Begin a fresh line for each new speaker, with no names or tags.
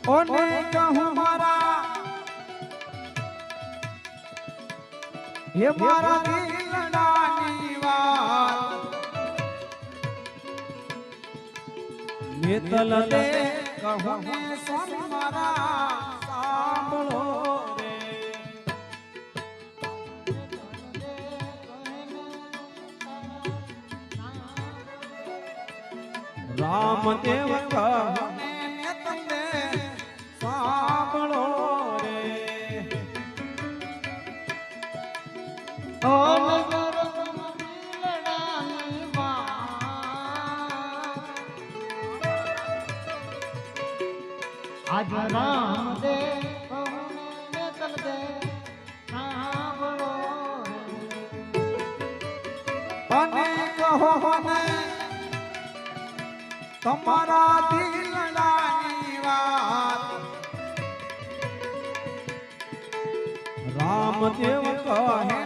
ઓને કહું મારા હે મારા દિલડાની વાત મેતલ દે કહું ને સોન મારા સાંભળો રે રામદેવ કહું ને તમને સાંભળો રે ઓ નગર દિલડાની
આજ રામ દે કહુને તલ દે સાંભળો
અને કહો ને તમારા દિલડાની વાત રામદેવ કહે